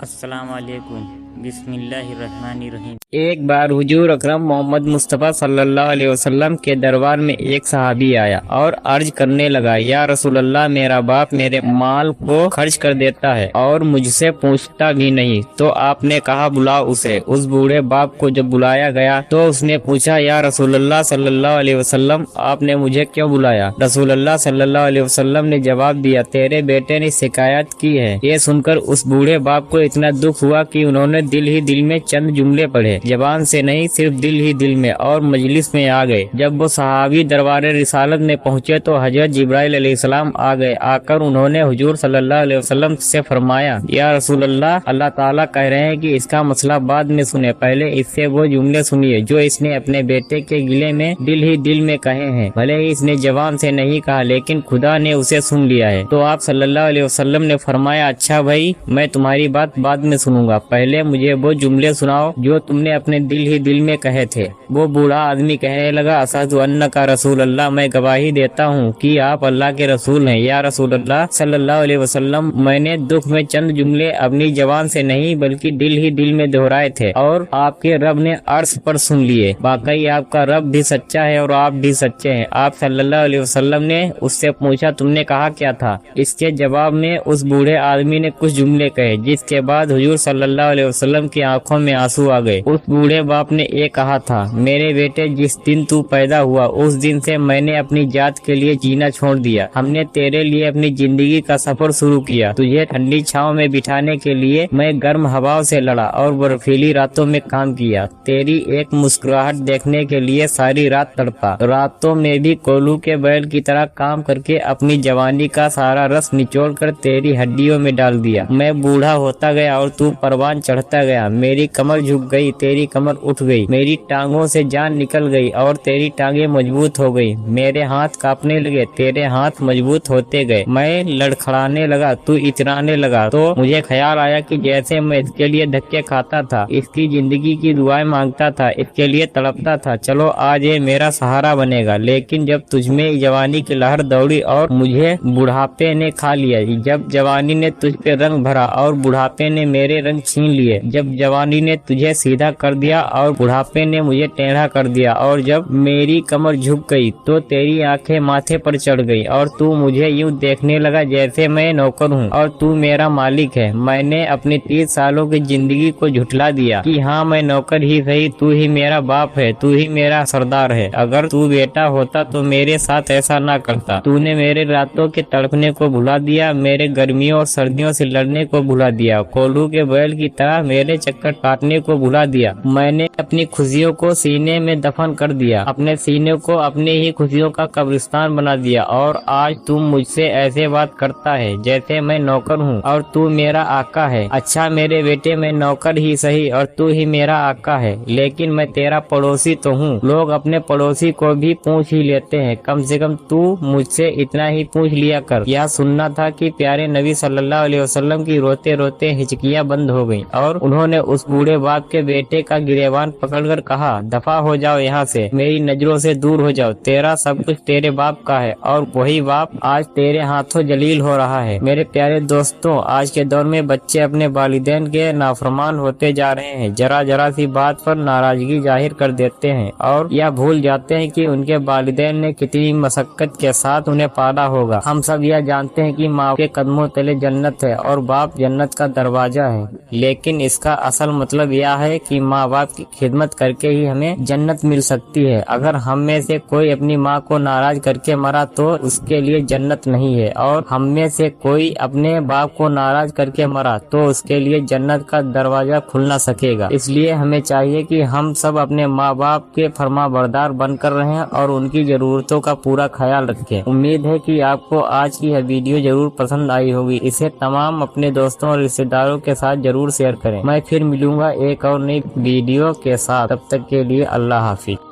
السلام علیکم، بسم اللہ الرحمن الرحیم۔ ایک بار حضور اکرم محمد مصطفیٰ صلی اللہ علیہ وسلم کے دربار میں ایک صحابی آیا اور عرض کرنے لگا، یا رسول اللہ، میرا باپ میرے مال کو خرچ کر دیتا ہے اور مجھ سے پوچھتا بھی نہیں۔ تو آپ نے کہا، بلاؤ اسے۔ اس بوڑھے باپ کو جب بلایا گیا تو اس نے پوچھا، یا رسول اللہ صلی اللہ علیہ وسلم، آپ نے مجھے کیوں بلایا؟ رسول اللہ صلی اللہ علیہ وسلم نے جواب دیا، تیرے بیٹے نے شکایت کی ہے۔ یہ سن کر اس بوڑھے باپ کو اتنا دکھ ہوا کہ انہوں نے دل ہی دل میں چند جملے پڑھے، زبان سے نہیں، صرف دل ہی دل میں، اور مجلس میں آ گئے۔ جب وہ صحابی دربار رسالت میں پہنچے تو حضرت جبرائیل علیہ السلام آ گئے۔ آ کر انہوں نے حضور صلی اللہ علیہ وسلم سے فرمایا، یا رسول اللہ، اللہ تعالیٰ کہہ رہے ہیں کہ اس کا مسئلہ بعد میں سنیں، پہلے اس سے وہ جملے سنیے جو اس نے اپنے بیٹے کے گلے میں دل ہی دل میں کہے ہیں۔ بھلے ہی اس نے زبان سے نہیں کہا، لیکن خدا نے اسے سن لیا ہے۔ تو آپ صلی اللہ علیہ وسلم نے فرمایا، اچھا بھائی، میں تمہاری بات بعد میں سنوں گا، پہلے مجھے وہ جملے سناؤ جو تم نے اپنے دل ہی دل میں کہے تھے۔ وہ بوڑھا آدمی کہنے لگا، اشہد انک رسول اللہ، میں گواہی دیتا ہوں کہ آپ اللہ کے رسول ہیں۔ یا رسول اللہ صلی اللہ علیہ وسلم، میں نے دکھ میں چند جملے اپنی زبان سے نہیں بلکہ دل ہی دل میں دہرائے تھے اور آپ کے رب نے عرش پر سن لیے۔ واقعی آپ کا رب بھی سچا ہے اور آپ بھی سچے ہیں۔ آپ صلی اللہ علیہ وسلم نے اس سے پوچھا، تم نے کہا کیا تھا؟ اس کے جواب میں اس بوڑھے آدمی نے کچھ جملے کہے، جس کے بعد حضور صلی اللہ علیہ وسلم کی آنکھوں میں آنسو آ گئے۔ اس بوڑھے باپ نے یہ کہا تھا، میرے بیٹے، جس دن تو پیدا ہوا اس دن سے میں نے اپنی ذات کے لیے جینا چھوڑ دیا۔ ہم نے تیرے لیے اپنی زندگی کا سفر شروع کیا۔ تجھے ٹھنڈی چھاؤں میں بٹھانے کے لیے میں گرم ہواؤں سے لڑا اور برفیلی راتوں میں کام کیا۔ تیری ایک مسکراہٹ دیکھنے کے لیے ساری رات تڑپا، راتوں میں بھی کولو کے بیل کی طرح کام کر کے اپنی جوانی کا سارا رس نچوڑ کر تیری ہڈیوں میں ڈال دیا۔ میں بوڑھا ہوتا گیا اور تو پروان چڑھتا گیا۔ میری کمر جھک گئی، تیری کمر اٹھ گئی، میری ٹانگوں سے جان نکل گئی اور تیری ٹانگیں مضبوط ہو گئی۔ میرے ہاتھ کانپنے لگے، تیرے ہاتھ مضبوط ہوتے گئے۔ میں لڑکھڑانے لگا، تو اترانے لگا۔ تو مجھے خیال آیا کہ جیسے میں اس کے لیے دھکے کھاتا تھا، اس کی زندگی کی دعائیں مانگتا تھا، اس کے لیے تڑپتا تھا، چلو آج یہ میرا سہارا بنے گا۔ لیکن جب تجھ میں جوانی کی لہر دوڑی اور مجھے بڑھاپے نے کھا لیا، جب جوانی نے تجھ پہ رنگ بھرا اور بڑھاپے نے میرے رنگ چھین لیے، جب جوانی نے تجھے سیدھا کر دیا اور بڑھاپے نے مجھے ٹیڑھا کر دیا، اور جب میری کمر جھک گئی تو تیری آنکھیں ماتھے پر چڑھ گئی اور تو مجھے یوں دیکھنے لگا جیسے میں نوکر ہوں اور تو میرا مالک ہے۔ میں نے اپنی 30 سالوں کی زندگی کو جھٹلا دیا کہ ہاں، میں نوکر ہی صحیح، تو ہی میرا باپ ہے، تو ہی میرا سردار ہے۔ اگر تو بیٹا ہوتا تو میرے ساتھ ایسا نہ کرتا۔ تو نے میرے راتوں کے تڑپنے کو بھلا دیا، میرے گرمیوں اور سردیوں سے لڑنے کو بھلا دیا، کولو کے بیل کی طرح میرے چکر کاٹنے کو بھلا دیا۔ میں نے اپنی خوشیوں کو سینے میں دفن کر دیا، اپنے سینے کو اپنے ہی خوشیوں کا قبرستان بنا دیا، اور آج تم مجھ سے ایسے بات کرتا ہے جیسے میں نوکر ہوں اور تو میرا آقا ہے۔ اچھا میرے بیٹے، میں نوکر ہی صحیح اور تو ہی میرا آقا ہے، لیکن میں تیرا پڑوسی تو ہوں۔ لوگ اپنے پڑوسی کو بھی پوچھ ہی لیتے ہیں، کم سے کم تو مجھ سے اتنا ہی پوچھ لیا کر۔ یہ سننا تھا کہ پیارے نبی صلی اللہ علیہ وسلم کی روتے روتے ہچکیاں بند ہو گئیں اور انہوں نے اس بوڑھے باپ کے بیٹے کا گریبان پکڑ کر کہا، دفع ہو جاؤ یہاں سے، میری نظروں سے دور ہو جاؤ۔ تیرا سب کچھ تیرے باپ کا ہے اور وہی باپ آج تیرے ہاتھوں جلیل ہو رہا ہے۔ میرے پیارے دوستوں، آج کے دور میں بچے اپنے والدین کے نافرمان ہوتے جا رہے ہیں، ذرا ذرا سی بات پر ناراضگی ظاہر کر دیتے ہیں اور یا بھول جاتے ہیں کہ ان کے والدین نے کتنی مشقت کے ساتھ انہیں پالا ہوگا۔ ہم سب یہ جانتے ہیں کہ ماں کے قدموں تلے جنت ہے اور باپ جنت کا دروازہ ہے، لیکن اس کا اصل مطلب یہ ہے کہ ماں باپ کی خدمت کر کے ہی ہمیں جنت مل سکتی ہے۔ اگر ہم میں سے کوئی اپنی ماں کو ناراض کر کے مرا تو اس کے لیے جنت نہیں ہے، اور ہم میں سے کوئی اپنے باپ کو ناراض کر کے مرا تو اس کے لیے جنت کا دروازہ کھل نہ سکے گا۔ اس لیے ہمیں چاہیے کہ ہم سب اپنے ماں باپ کے فرما بردار بن کر رہیں اور ان کی ضرورتوں کا پورا خیال رکھیں۔ امید ہے کہ آپ کو آج کی یہ ویڈیو ضرور پسند آئی ہوگی۔ اسے تمام اپنے دوستوں اور رشتہ داروں کے ساتھ ضرور شیئر کریں۔ میں پھر ملوں گا ایک اور نئی ویڈیو کے ساتھ، تب تک کے لیے اللہ حافظ۔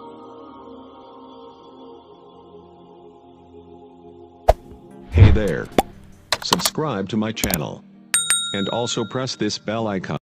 Hey there. Subscribe to my channel. And also press this bell icon.